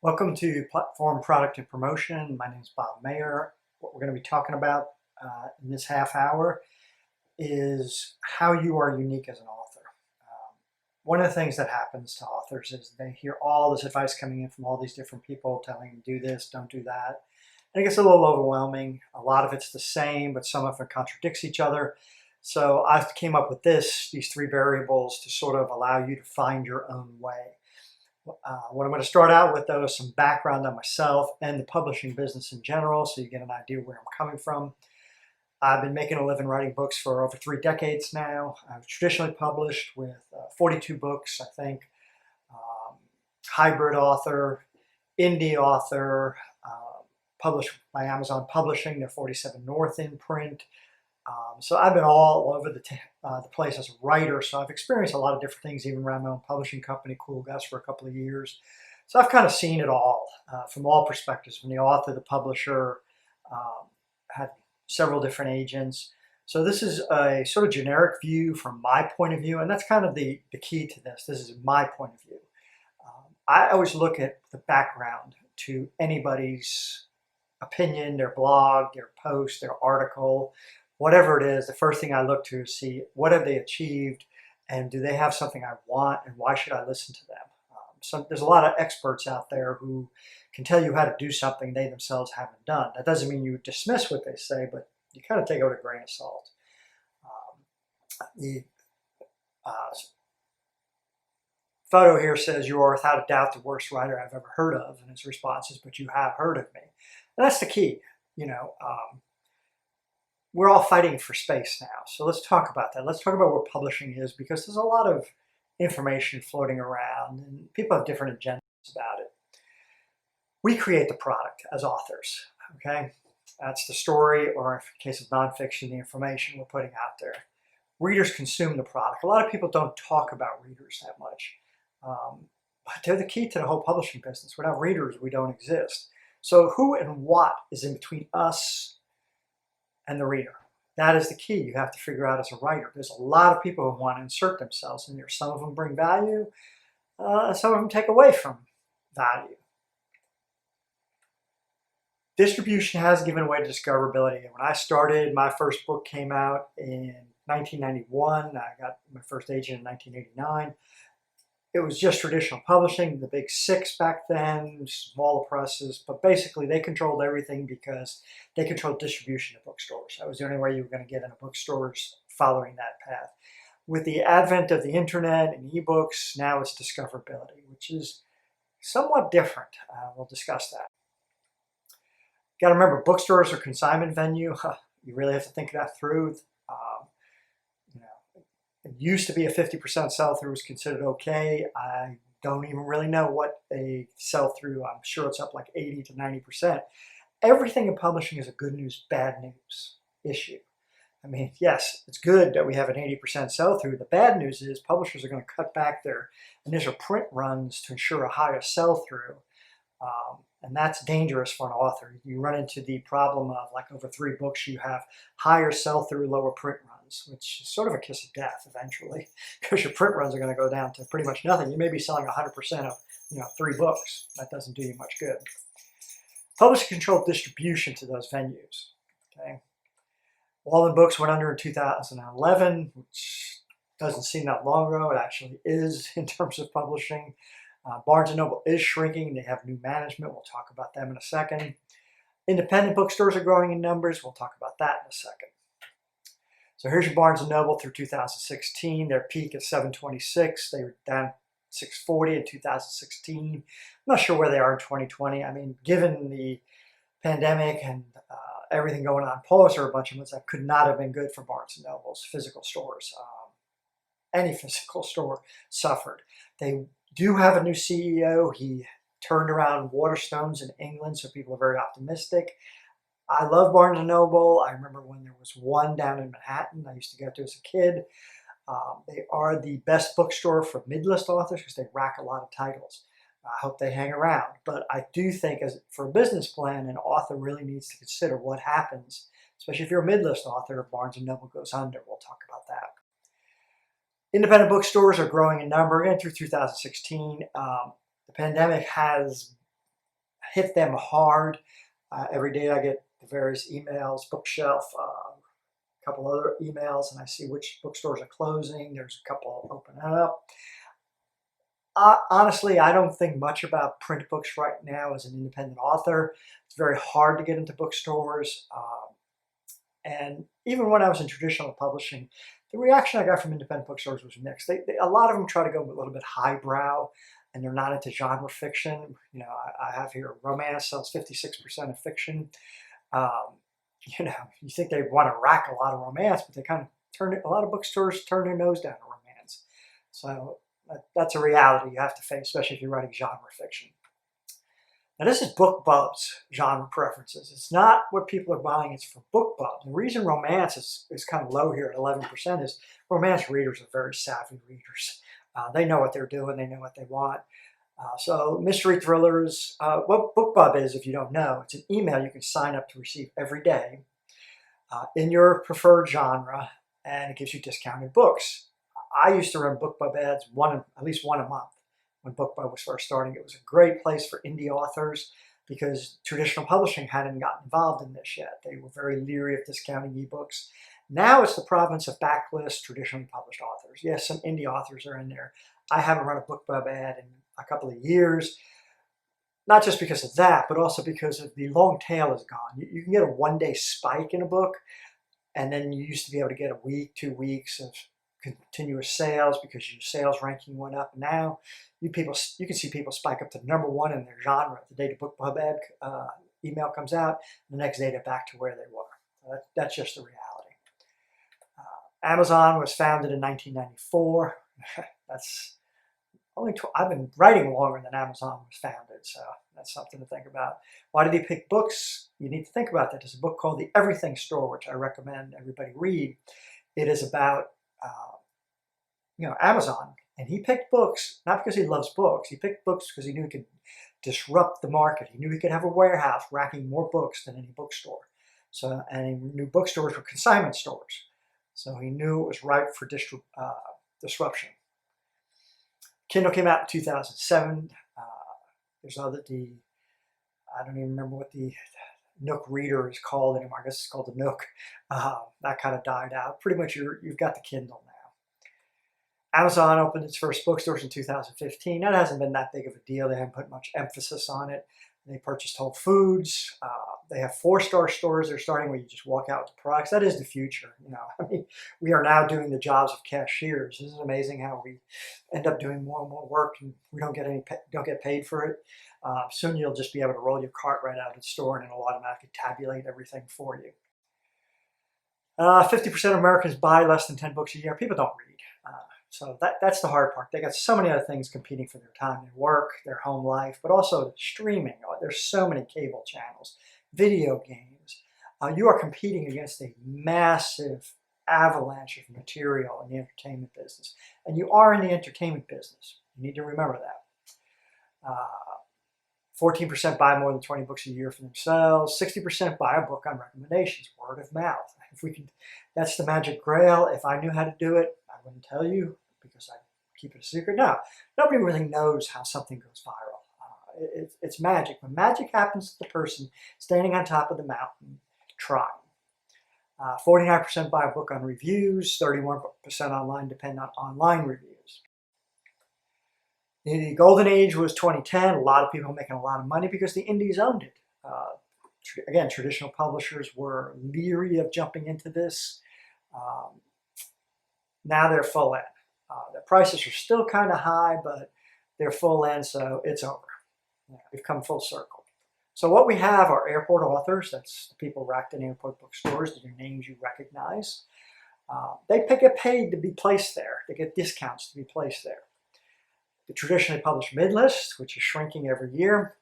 Welcome to Platform Product and Promotion. My name is Bob Mayer. What we're going to be talking about in this half hour is how you are unique as an author. One of the things that happens to authors is they hear all this advice coming in from all these different people telling them, do this, don't do that. And it gets a little overwhelming. A lot of it's the same, but some of it contradicts each other. So I came up with these three variables to sort of allow you to find your own way. What I'm going to start out with, though, is some background on myself and the publishing business in general, so you get an idea where I'm coming from. I've been making a living writing books for over 3 decades now. I've traditionally published with 42 books, I think. Hybrid author, indie author, published by Amazon Publishing. They're 47 North in print. So I've been all over the place as a writer, so I've experienced a lot of different things, even around my own publishing company, Cool Gus, for a couple of years. So I've kind of seen it all from all perspectives, from the author, the publisher, had several different agents. So this is a sort of generic view from my point of view, and that's kind of the key to this. This is my point of view. I always look at the background to anybody's opinion, their blog, their post, their article, whatever it is. The first thing I look to is see what have they achieved, and do they have something I want, and why should I listen to them? So there's a lot of experts out there who can tell you how to do something they themselves haven't done. That doesn't mean you dismiss what they say, but you kind of take it with a grain of salt. The photo here says, "You are without a doubt the worst writer I've ever heard of," and his response is, "But you have heard of me." And that's the key. We're all fighting for space now. So let's talk about that. Let's talk about what publishing is, because there's a lot of information floating around and people have different agendas about it. We create the product as authors, okay? That's the story, or in case of nonfiction, the information we're putting out there. Readers consume the product. A lot of people don't talk about readers that much, but they're the key to the whole publishing business. Without readers, we don't exist. So who and what is in between us and the reader? That is the key you have to figure out as a writer. There's a lot of people who want to insert themselves in there. Some of them bring value, some of them take away from value. Distribution has given way to discoverability. When I started, my first book came out in 1991. I got my first agent in 1989. It was just traditional publishing, the big 6 back then, smaller presses, but basically they controlled everything because they controlled distribution at bookstores. That was the only way you were going to get into bookstores following that path. With the advent of the internet and ebooks, now it's discoverability, which is somewhat different. We'll discuss that. Got to remember, bookstores are consignment venue. You really have to think that through. It used to be a 50% sell-through was considered okay. I don't even really know what a sell-through. I'm sure it's up like 80 to 90%. Everything in publishing is a good news, bad news issue. I mean, yes, it's good that we have an 80% sell-through. The bad news is publishers are going to cut back their initial print runs to ensure a higher sell-through. And that's dangerous for an author. You run into the problem of, like, over 3 books, you have higher sell-through, lower print runs, which is sort of a kiss of death eventually, because your print runs are going to go down to pretty much nothing. You may be selling 100% of 3 books. That doesn't do you much good. Publisher controlled distribution to those venues. Okay, Walden Books went under in 2011, which doesn't seem that long ago. It actually is in terms of publishing. Barnes & Noble is shrinking. They have new management. We'll talk about them in a second. Independent bookstores are growing in numbers. We'll talk about that in a second. So here's your Barnes & Noble through 2016. Their peak is 726. They were down 640 in 2016. I'm not sure where they are in 2020. I mean, given the pandemic and everything going on, Pulitzer, a bunch of months, that could not have been good for Barnes & Noble's physical stores. Any physical store suffered. They do have a new CEO. He turned around Waterstones in England, so people are very optimistic. I love Barnes & Noble. I remember when there was one down in Manhattan I used to go to as a kid. They are the best bookstore for mid-list authors because they rack a lot of titles. I hope they hang around. But I do think, as for a business plan, an author really needs to consider what happens, especially if you're a mid-list author, if Barnes & Noble goes under. We'll talk about that. Independent bookstores are growing in number, and through 2016. The pandemic has hit them hard. Every day I get the various emails, bookshelf, a couple other emails, and I see which bookstores are closing. There's a couple opening up. Honestly, I don't think much about print books right now as an independent author. It's very hard to get into bookstores. And even when I was in traditional publishing, the reaction I got from independent bookstores was mixed. A lot of them try to go a little bit highbrow, and they're not into genre fiction. You know, I have here romance sells 56% of fiction. Um, you know, you think they want to rack a lot of romance, but they kind of a lot of bookstores turn their nose down to romance. So that's a reality you have to face, especially if you're writing genre fiction. Now this is BookBub's genre preferences. It's not what people are buying, it's for BookBub. The reason romance is kind of low here at 11% is romance readers are very savvy readers. They know what they're doing, they know what they want. So mystery thrillers, what BookBub is, if you don't know, it's an email you can sign up to receive every day in your preferred genre, and it gives you discounted books. I used to run BookBub ads at least one a month when BookBub was first starting. It was a great place for indie authors because traditional publishing hadn't gotten involved in this yet. They were very leery of discounting ebooks. Now it's the province of backlist, traditionally published authors. Yes, some indie authors are in there. I haven't run a BookBub ad in a couple of years, not just because of that, but also because of the long tail is gone. You can get a one-day spike in a book, and then you used to be able to get a week, 2 weeks of continuous sales because your sales ranking went up. Now you can see people spike up to #1 in their genre the day the BookBub ad email comes out. The next day they're back to where they were. So that's just the reality. Amazon was founded in 1994. That's I've been writing longer than Amazon was founded, so that's something to think about. Why did he pick books? You need to think about that. There's a book called The Everything Store, which I recommend everybody read. It is about Amazon, and he picked books not because he loves books. He picked books because he knew he could disrupt the market. He knew he could have a warehouse racking more books than any bookstore. So, and he knew bookstores were consignment stores. So he knew it was ripe for disruption. Kindle came out in 2007. There's I don't even remember what the Nook reader is called anymore. I guess it's called the Nook. That kind of died out. Pretty much you've got the Kindle now. Amazon opened its first bookstores in 2015. That hasn't been that big of a deal. They haven't put much emphasis on it. They purchased Whole Foods. They have 4-star stores they're starting where you just walk out with the products. That is the future. I mean, we are now doing the jobs of cashiers. Isn't it amazing how we end up doing more and more work and we don't get paid for it? Soon you'll just be able to roll your cart right out of the store and it'll automatically tabulate everything for you. 50% of Americans buy less than 10 books a year. People don't read. So that's the hard part. They got so many other things competing for their time, their work, their home life, but also streaming. There's so many cable channels, video games. You are competing against a massive avalanche of material in the entertainment business. And you are in the entertainment business. You need to remember that. 14% buy more than 20 books a year for themselves. 60% buy a book on recommendations, word of mouth. That's the magic grail. If I knew how to do it, I wouldn't tell you because I keep it a secret. No, nobody really knows how something goes viral. It's magic. When magic happens to the person standing on top of the mountain trying. 49% buy a book on reviews. 31% online depend on online reviews. The golden age was 2010. A lot of people making a lot of money because the indies owned it. Again, traditional publishers were leery of jumping into this. Now they're full in. The prices are still kind of high, but they're full in, so it's over. We've come full circle. So what we have are airport authors. That's the people racked in airport bookstores. They're names you recognize. They get paid to be placed there. They get discounts to be placed there. The traditionally published midlist, which is shrinking every year.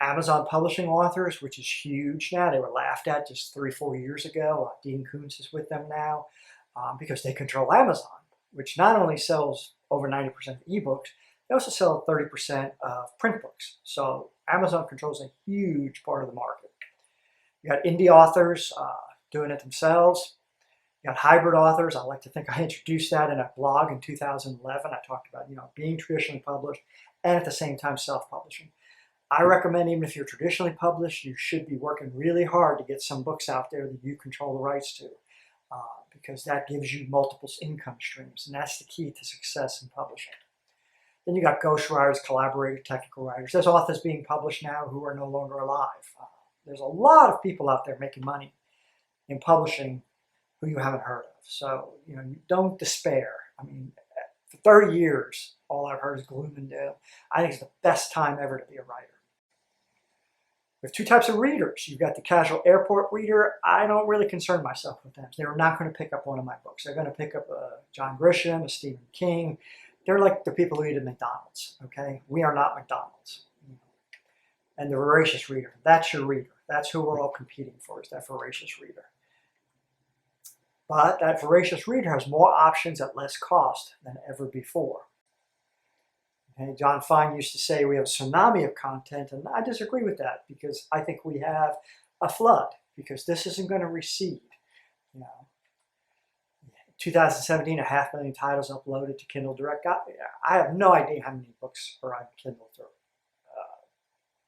Amazon publishing authors, which is huge now. They were laughed at just 3-4 years ago. Dean Koontz is with them now because they control Amazon, which not only sells over 90% of ebooks, they also sell 30% of print books. So Amazon controls a huge part of the market. You got indie authors doing it themselves. You got hybrid authors. I like to think I introduced that in a blog in 2011. I talked about being traditionally published and at the same time self-publishing. I recommend, even if you're traditionally published, you should be working really hard to get some books out there that you control the rights to, because that gives you multiple income streams, and that's the key to success in publishing. Then you got ghostwriters, collaborator, technical writers. There's authors being published now who are no longer alive. There's a lot of people out there making money in publishing who you haven't heard of. So, you don't despair. I mean, for 30 years, all I've heard is gloom and doom. I think it's the best time ever to be a writer. There's two types of readers. You've got the casual airport reader. I don't really concern myself with them. They're not going to pick up one of my books. They're going to pick up a John Grisham, a Stephen King. They're like the people who eat at McDonald's, okay? We are not McDonald's. And the voracious reader, that's your reader. That's who we're all competing for, is that voracious reader. But that voracious reader has more options at less cost than ever before. Okay, John Fine used to say we have a tsunami of content, and I disagree with that, because I think we have a flood, because this isn't going to recede. 2017, 500,000 titles uploaded to Kindle Direct. I have no idea how many books are on Kindle through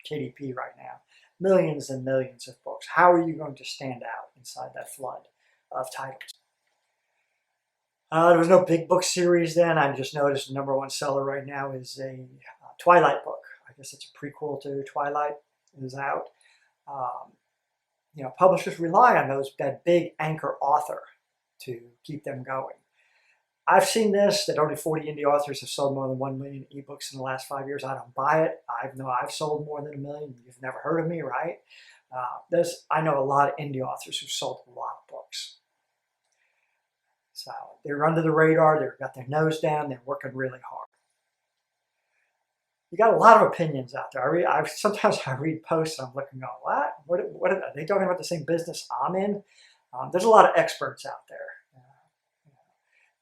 KDP right now. Millions and millions of books. How are you going to stand out inside that flood of titles? There was no big book series then. I just noticed the #1 seller right now is a Twilight book. I guess it's a prequel to Twilight. It is out. Publishers rely on that big anchor author to keep them going. I've seen this, that only 40 indie authors have sold more than 1 million ebooks in the last 5 years. I don't buy it. I know I've sold more than 1 million. You've never heard of me, right? I know a lot of indie authors who've sold a lot of books. So they're under the radar. They've got their nose down. They're working really hard. You got a lot of opinions out there. Sometimes I read posts and I'm looking, what are they talking about? The same business I'm in? There's a lot of experts out there.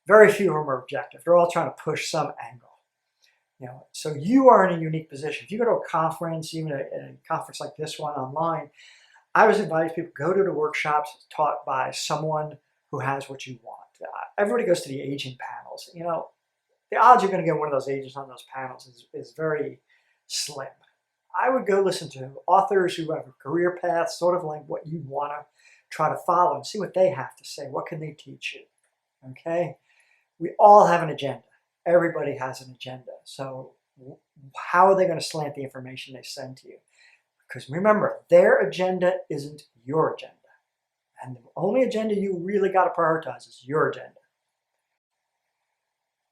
Very few of them are objective. They're all trying to push some angle. So you are in a unique position. If you go to a conference, even a conference like this one online, I always advise people, go to the workshops taught by someone who has what you want. Everybody goes to the agent panels. The odds you're going to get one of those agents on those panels is very slim. I would go listen to authors who have a career path, sort of like what you want to try to follow, and see what they have to say. What can they teach you? Okay? We all have an agenda. Everybody has an agenda. So how are they going to slant the information they send to you? Because remember, their agenda isn't your agenda. And the only agenda you really got to prioritize is your agenda.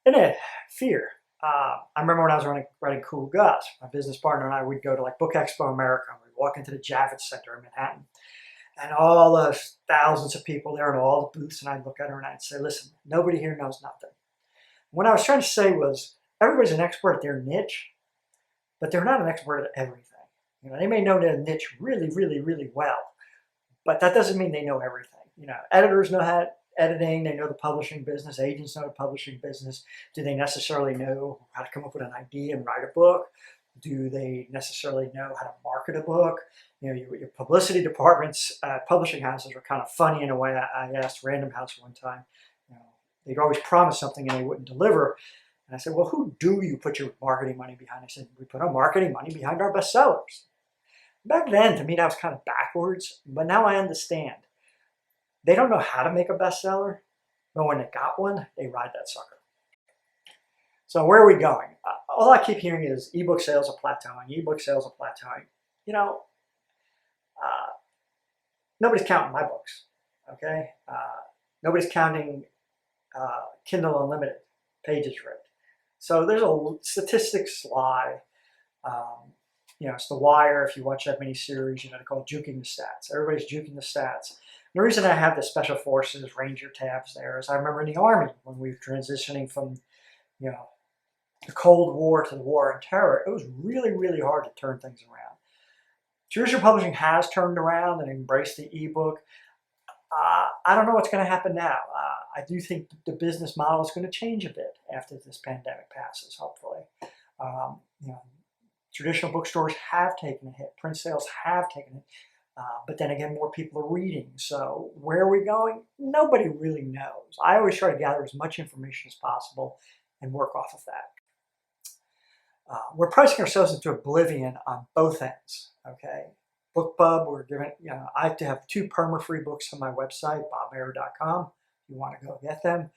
And then, fear. I remember when I was writing Cool Gus, my business partner and I would go to like Book Expo America. We'd walk into the Javits Center in Manhattan. And all those thousands of people there and all the booths, and I'd look at her and I'd say, listen, nobody here knows nothing. What I was trying to say was, everybody's an expert at their niche, but they're not an expert at everything. They may know their niche really, really, really well, but that doesn't mean they know everything. Editors know how editing, they know the publishing business, agents know the publishing business. Do they necessarily know how to come up with an idea and write a book? Do they necessarily know how to market a book? Your publicity departments, publishing houses are kind of funny in a way. I asked Random House one time, they'd always promise something and they wouldn't deliver. And I said, well, who do you put your marketing money behind? I said, we put our marketing money behind our bestsellers. Back then, to me, that was kind of backwards, but now I understand. They don't know how to make a bestseller, but when they got one, they ride that sucker. So where are we going? All I keep hearing is ebook sales are plateauing, ebook sales are plateauing. Nobody's counting my books, okay? Nobody's counting Kindle Unlimited pages read. So there's a statistics lie. It's The Wire. If you watch that miniseries, they call it juking the stats. Everybody's juking the stats. The reason I have the Special Forces Ranger tabs there is I remember in the Army when we were transitioning from, the Cold War to the War on Terror, it was really, really hard to turn things around. Traditional publishing has turned around and embraced the ebook. I don't know what's going to happen now. I do think the business model is going to change a bit after this pandemic passes, hopefully. Traditional bookstores have taken a hit. Print sales have taken it. But then again, more people are reading. So where are we going? Nobody really knows. I always try to gather as much information as possible and work off of that. We're pricing ourselves into oblivion on both ends, okay? BookBub, we're giving, I have to have 2 perma-free books on my website, bobmayer.com, if you want to go get them.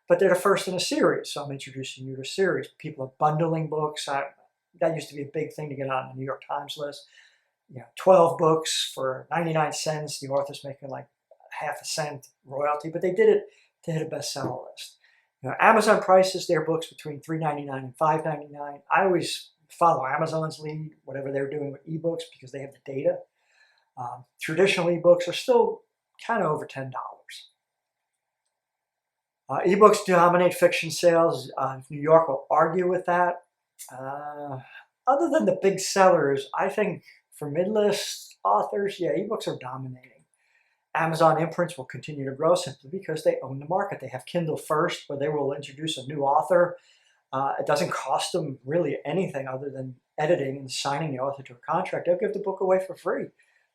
But they're the first in a series, so I'm introducing you to a series. People are bundling books. That used to be a big thing to get on the New York Times list. 12 books for 99 cents. The author's making like half a cent royalty, but they did it to hit a bestseller list. Amazon prices their books between $3.99 and $5.99. I always follow Amazon's lead, whatever they're doing with ebooks, because they have the data. Traditional ebooks are still kind of over $10. Ebooks dominate fiction sales. New York will argue with that. Other than the big sellers, I think for mid-list authors, ebooks are dominating. Amazon imprints will continue to grow simply because they own the market. They have Kindle First, where they will introduce a new author. It doesn't cost them really anything other than editing and signing the author to a contract. They'll give the book away for free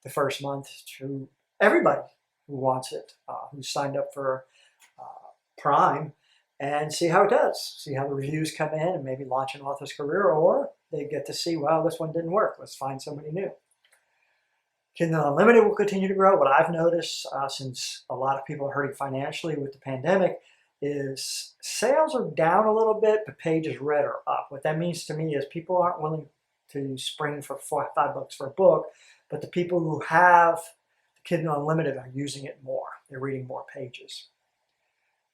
the first month to everybody who wants it, who's signed up for Prime, and see how it does. See how the reviews come in and maybe launch an author's career, or they get to see, well, this one didn't work. Let's find somebody new. Kindle Unlimited will continue to grow. What I've noticed since a lot of people are hurting financially with the pandemic is sales are down a little bit, but pages read are up. What that means to me is people aren't willing to spring for $5 for a book, but the people who have Kindle Unlimited are using it more. They're reading more pages.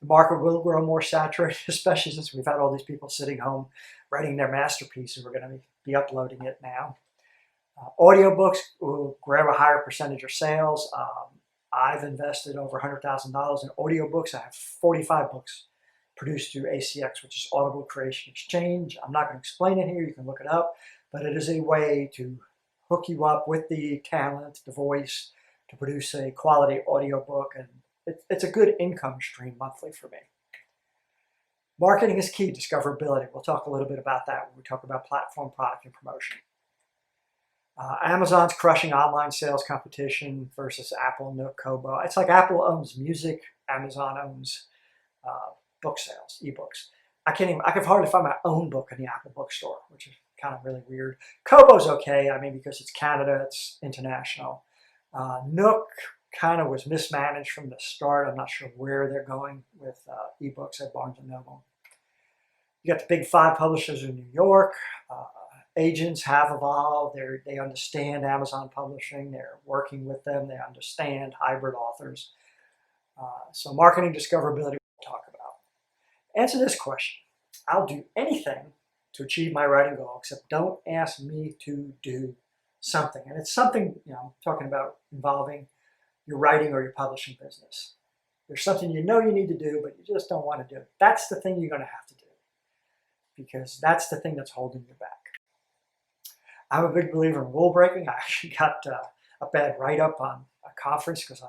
The market will grow more saturated, especially since we've had all these people sitting home writing their masterpieces. We're going to be uploading it now. Audiobooks will grab a higher percentage of sales. I've invested over $100,000 in audiobooks. I have 45 books produced through ACX, which is Audible Creation Exchange. I'm not going to explain it here. You can look it up. But it is a way to hook you up with the talent, the voice, to produce a quality audiobook. And it's a good income stream monthly for me. Marketing is key, discoverability. We'll talk a little bit about that when we talk about platform, product, and promotion. Amazon's crushing online sales competition versus Apple, Nook, Kobo. It's like Apple owns music, Amazon owns book sales, ebooks. I can hardly find my own book in the Apple bookstore, which is kind of really weird. Kobo's okay, because it's Canada, it's international. Nook kind of was mismanaged from the start. I'm not sure where they're going with ebooks at Barnes & Noble. You got the big 5 publishers in New York. Agents have evolved. They understand Amazon publishing. They're working with them. They understand hybrid authors. So marketing discoverability we'll talk about. Answer this question. I'll do anything to achieve my writing goal, except don't ask me to do something. And it's something, I'm talking about involving your writing or your publishing business. There's something you know you need to do, but you just don't want to do it. That's the thing you're going to have to do, because that's the thing that's holding you back. I'm a big believer in rule breaking. I actually got a bad write-up on a conference because I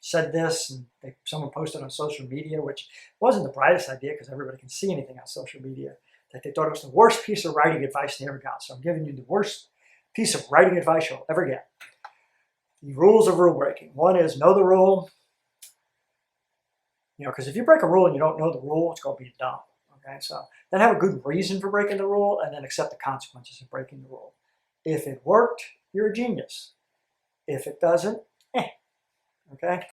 said this, and someone posted on social media, which wasn't the brightest idea because everybody can see anything on social media, that they thought it was the worst piece of writing advice they ever got. So I'm giving you the worst piece of writing advice you'll ever get. The rules of rule breaking. One is know the rule. Because if you break a rule and you don't know the rule, it's going to be dumb. Okay, so then have a good reason for breaking the rule, and then accept the consequences of breaking the rule. If it worked, you're a genius. If it doesn't, okay?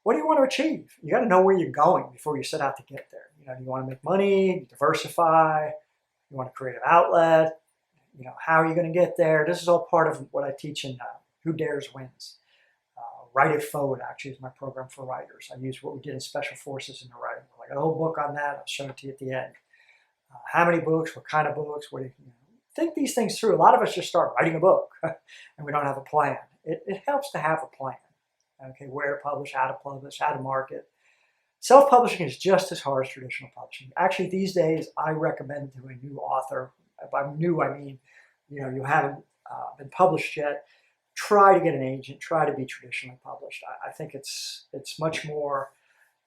What do you want to achieve? You got to know where you're going before you set out to get there. Do you want to make money, diversify, you want a creative outlet, how are you going to get there? This is all part of what I teach in Who Dares Wins. Write It Forward actually is my program for writers. I use what we did in Special Forces in the writing. I got a whole book on that. I'll show it to you at the end. How many books? What kind of books? Think these things through. A lot of us just start writing a book and we don't have a plan. It helps to have a plan. Okay, where to publish, how to market. Self-publishing is just as hard as traditional publishing. Actually, these days, I recommend to a new author. By new, I mean, you haven't been published yet. Try to get an agent, try to be traditionally published. I think it's much more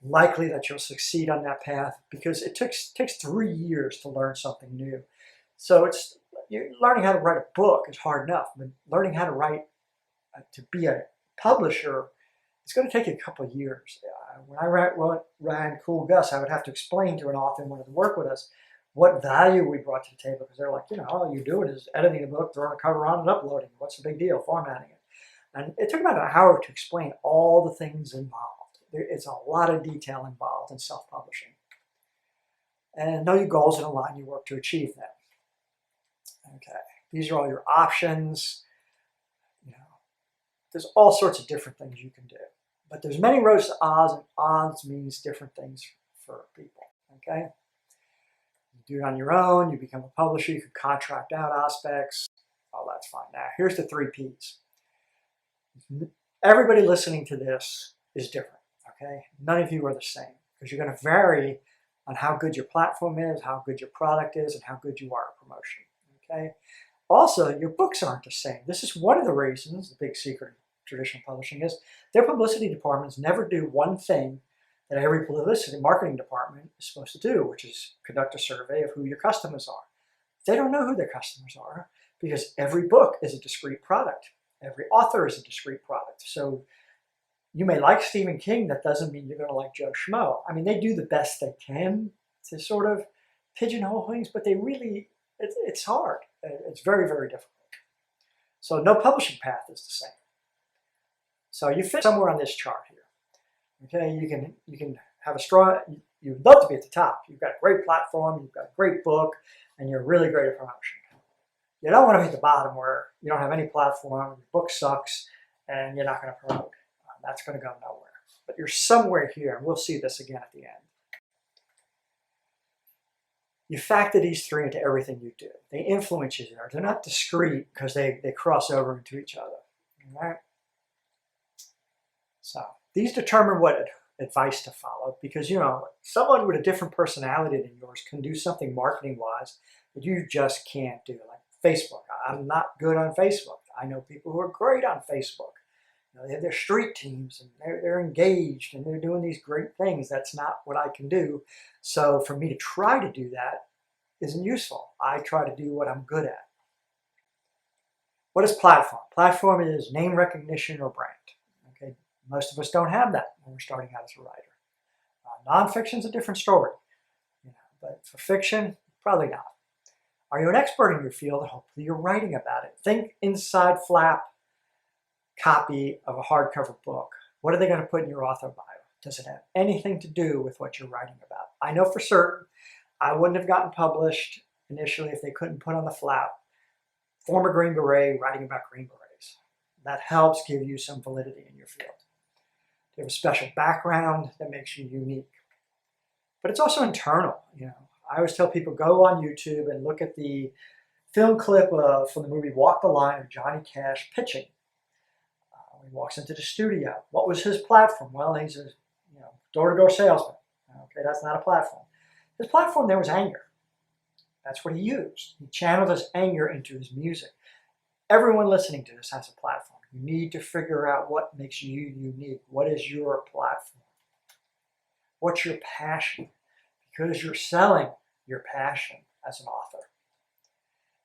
likely that you'll succeed on that path, because it takes 3 years to learn something new. So learning how to write a book is hard enough, but learning how to write, to be a publisher, it's going to take you a couple of years. When I ran Cool Gus, I would have to explain to an author who wanted to work with us what value we brought to the table, because they're like, all you're doing is editing the book, throwing a cover on and uploading. What's the big deal? Formatting it. And it took about an hour to explain all the things involved. It's a lot of detail involved in self-publishing. And know your goals and align your work to achieve them. Okay, these are all your options. There's all sorts of different things you can do. But there's many roads to Oz, and Oz means different things for people. Okay? You do it on your own, you become a publisher, you can contract out aspects, all that's fine. Now, here's the 3 Ps. Everybody listening to this is different, okay? None of you are the same, because you're going to vary on how good your platform is, how good your product is, and how good you are at promotion, okay? Also, your books aren't the same. This is one of the reasons, the big secret of traditional publishing is, their publicity departments never do one thing that every publicity marketing department is supposed to do, which is conduct a survey of who your customers are. They don't know who their customers are, because every book is a discrete product. Every author is a discrete product. So you may like Stephen King, that doesn't mean you're going to like Joe Schmo. I mean, they do the best they can to sort of pigeonhole things, but they really, it's hard. It's very, very difficult. So no publishing path is the same. So you fit somewhere on this chart here. Okay, you can have a strong, you'd love to be at the top. You've got a great platform, you've got a great book, and you're really great at promotion. You don't want to be at the bottom where you don't have any platform, your book sucks, and you're not going to promote. That's going to go nowhere. But you're somewhere here, and we'll see this again at the end. You factor these 3 into everything you do. They influence you there. They're not discrete because they cross over into each other. All right? So these determine what advice to follow, because someone with a different personality than yours can do something marketing-wise that you just can't do. Like Facebook. I'm not good on Facebook. I know people who are great on Facebook. They have their street teams, and they're engaged, and they're doing these great things. That's not what I can do. So for me to try to do that isn't useful. I try to do what I'm good at. What is platform? Platform is name recognition or brand. Okay, most of us don't have that when we're starting out as a writer. Nonfiction is a different story, but for fiction, probably not. Are you an expert in your field? Hopefully you're writing about it. Think inside flap copy of a hardcover book. What are they going to put in your author bio? Does it have anything to do with what you're writing about? I know for certain I wouldn't have gotten published initially if they couldn't put on the flap, former Green Beret writing about Green Berets. That helps give you some validity in your field. You have a special background that makes you unique. But it's also internal. I always tell people, go on YouTube and look at the film clip from the movie Walk the Line of Johnny Cash pitching. He walks into the studio. What was his platform? Well, he's a door-to-door salesman. Okay, that's not a platform. His platform there was anger. That's what he used. He channeled his anger into his music. Everyone listening to this has a platform. You need to figure out what makes you unique. What is your platform? What's your passion? Because you're selling your passion as an author.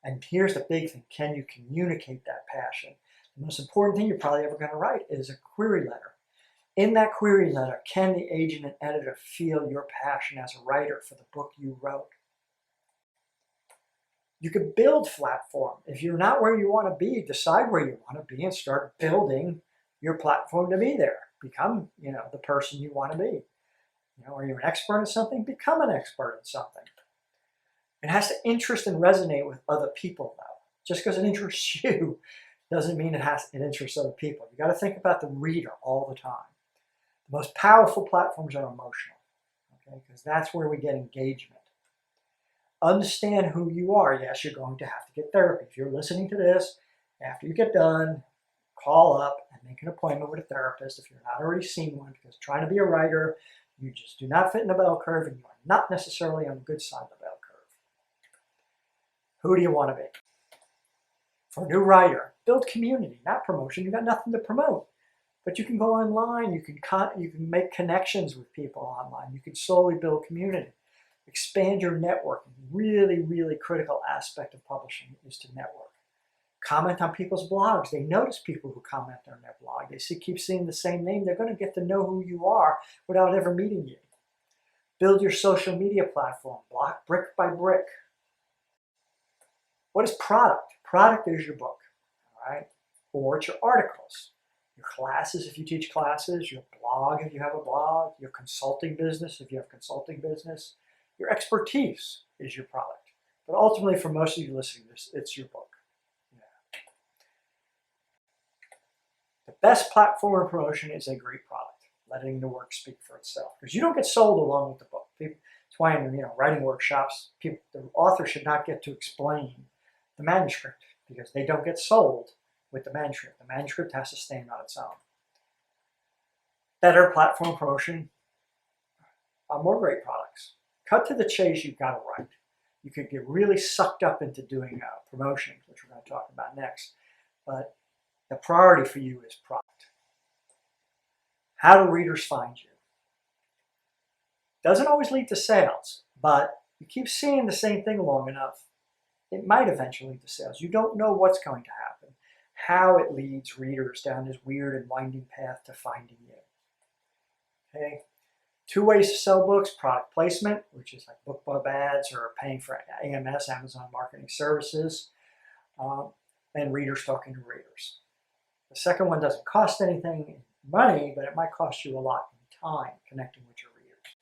And here's the big thing. Can you communicate that passion? The most important thing you're probably ever going to write is a query letter. In that query letter, can the agent and editor feel your passion as a writer for the book you wrote? You could build platform. If you're not where you want to be, decide where you want to be and start building your platform to be there. Become, the person you want to be. Are you an expert in something? Become an expert in something. It has to interest and resonate with other people, though. Just because it interests you doesn't mean it interests other people. You got to think about the reader all the time. The most powerful platforms are emotional, okay? Because that's where we get engagement. Understand who you are. Yes, you're going to have to get therapy. If you're listening to this, after you get done, call up and make an appointment with a therapist if you're not already seen one, because trying to be a writer, you just do not fit in the bell curve, and you are not necessarily on the good side of the bell curve. Who do you want to be? For a new writer, build community, not promotion. You've got nothing to promote. But you can go online, you can make connections with people online, you can slowly build community. Expand your networking. Really, really critical aspect of publishing is to network. Comment on people's blogs. They notice people who comment on their blog. They keep seeing the same name. They're going to get to know who you are without ever meeting you. Build your social media platform, block brick by brick. What is product? Product is your book, all right? Or it's your articles, your classes if you teach classes, your blog if you have a blog, your consulting business if you have consulting business. Your expertise is your product. But ultimately, for most of you listening to this, it's your book. Yeah. The best platform of promotion is a great product, letting the work speak for itself. Because you don't get sold along with the book. That's why in writing workshops, the author should not get to explain the manuscript because they don't get sold with the manuscript. The manuscript has to stand on its own. Better platform promotion, more great products. Cut to the chase, you've got to write. You could get really sucked up into doing promotion, which we're going to talk about next. But the priority for you is product. How do readers find you? Doesn't always lead to sales, but you keep seeing the same thing long enough, it might eventually lead to sales. You don't know what's going to happen, how it leads readers down this weird and winding path to finding you. Okay? 2 ways to sell books: product placement, which is like BookBub ads or paying for AMS, Amazon Marketing Services, and readers talking to readers. The second one doesn't cost anything in money, but it might cost you a lot in time connecting with your readers.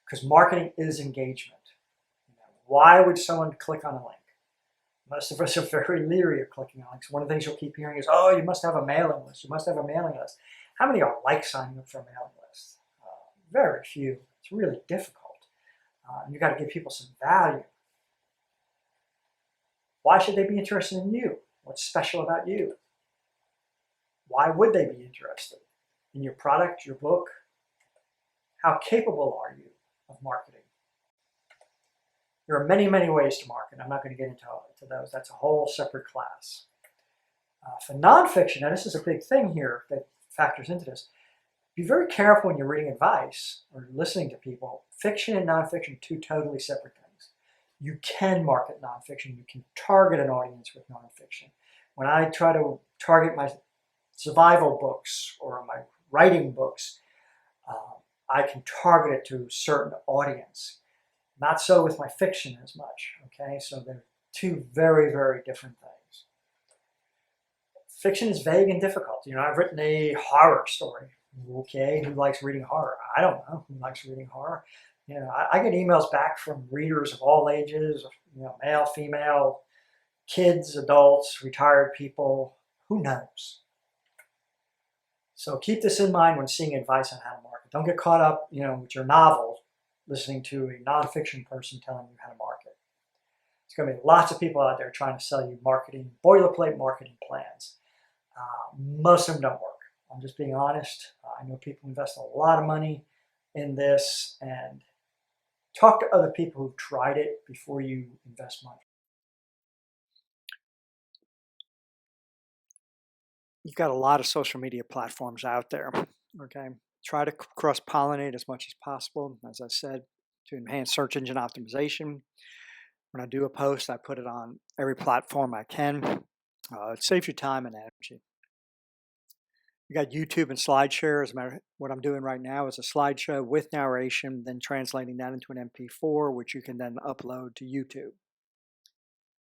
Because marketing is engagement. Why would someone click on a link? Most of us are very leery of clicking on links. One of the things you'll keep hearing is, oh, you must have a mailing list. You must have a mailing list. How many are like signing up for a mailing list? Very few. It's really difficult. You got to give people some value. Why should they be interested in you? What's special about you? Why would they be interested in your product, your book? How capable are you of marketing? There are many, many ways to market. I'm not going to get into those. That's a whole separate class. For nonfiction, now this is a big thing here that factors into this. Be very careful when you're reading advice or listening to people. Fiction and nonfiction are 2 totally separate things. You can market nonfiction. You can target an audience with nonfiction. When I try to target my survival books or my writing books, I can target it to a certain audience. Not so with my fiction as much, okay? So they're 2 very, very different things. Fiction is vague and difficult. I've written a horror story. Okay, who likes reading horror? I don't know who likes reading horror. I get emails back from readers of all ages, male, female, kids, adults, retired people. Who knows? So keep this in mind when seeing advice on how to market. Don't get caught up, with your novel, listening to a nonfiction person telling you how to market. There's going to be lots of people out there trying to sell you boilerplate marketing plans. Most of them don't work. I'm just being honest. I know people invest a lot of money in this, and talk to other people who've tried it before you invest money. You've got a lot of social media platforms out there, okay? Try to cross-pollinate as much as possible, as I said, to enhance search engine optimization. When I do a post, I put it on every platform I can. It saves you time and energy. You got YouTube and SlideShare. As a matter of what I'm doing right now is a slideshow with narration, then translating that into an MP4, which you can then upload to YouTube.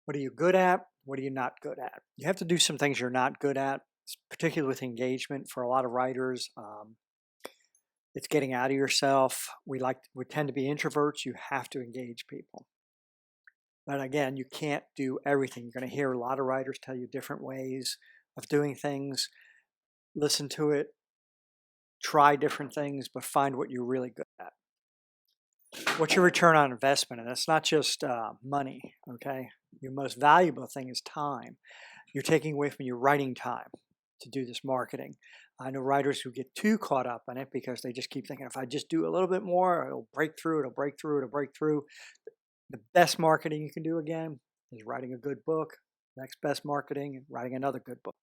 What are you good at? What are you not good at? You have to do some things you're not good at, particularly with engagement. For a lot of writers, it's getting out of yourself. We tend to be introverts. You have to engage people. But again, you can't do everything. You're going to hear a lot of writers tell you different ways of doing things. Listen to it, try different things, but find what you're really good at. What's your return on investment? And that's not just money, okay? Your most valuable thing is time. You're taking away from your writing time to do this marketing. I know writers who get too caught up in it because they just keep thinking, if I just do a little bit more, it'll break through, it'll break through, it'll break through. The best marketing you can do, again, is writing a good book. Next best marketing, writing another good book.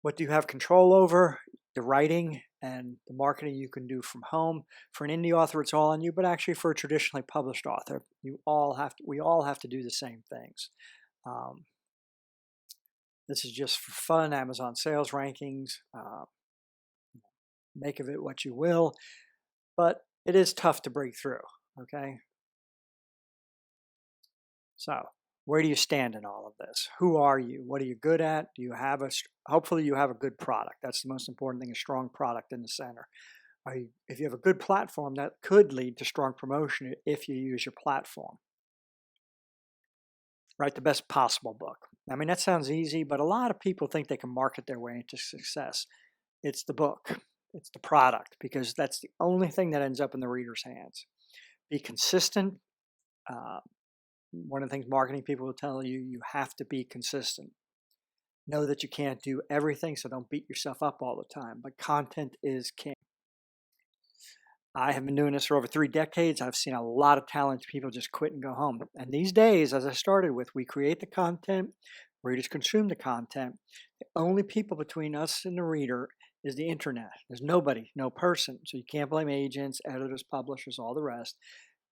What do you have control over? The writing and the marketing you can do from home. For an indie author, it's all on you, but actually for a traditionally published author, we all have to do the same things. This is just for fun, Amazon sales rankings. Make of it what you will. But it is tough to break through. Okay. So, where do you stand in all of this? Who are you? What are you good at? Do you have hopefully you have a good product. That's the most important thing, a strong product in the center. If you have a good platform, that could lead to strong promotion if you use your platform. Write the best possible book. I mean, that sounds easy, but a lot of people think they can market their way into success. It's the book, it's the product, because that's the only thing that ends up in the reader's hands. Be consistent. Uh, One of the things marketing people will tell you, you have to be consistent. Know that you can't do everything, so don't beat yourself up all the time, but content is king. I have been doing this for over 3 decades. I've seen a lot of talented people just quit and go home. And these days, as I started with, we create the content, readers consume the content. The only people between us and the reader is the internet. There's nobody, no person. So you can't blame agents, editors, publishers, all the rest.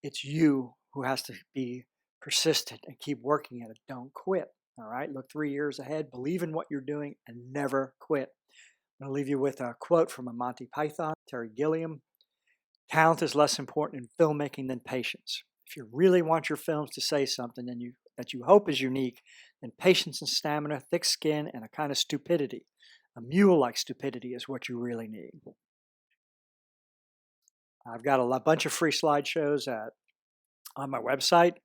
It's you who has to be persistent and keep working at it. Don't quit. All right. Look 3 years ahead, believe in what you're doing, and never quit. I'm going to leave you with a quote from a Monty Python, Terry Gilliam. Talent is less important in filmmaking than patience. If you really want your films to say something that you hope is unique, then patience and stamina, thick skin, and a kind of stupidity, a mule-like stupidity, is what you really need. I've got a bunch of free slideshows on my website,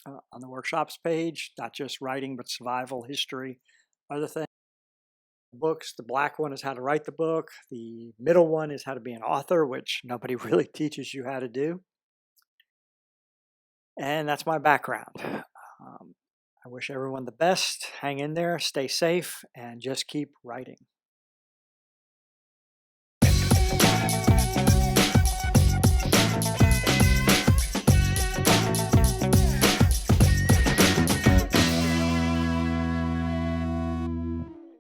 on the workshops page, not just writing, but survival, history, other things. Books. The black one is how to write the book. The middle one is how to be an author, which nobody really teaches you how to do. And that's my background. I wish everyone the best. Hang in there, stay safe, and just keep writing.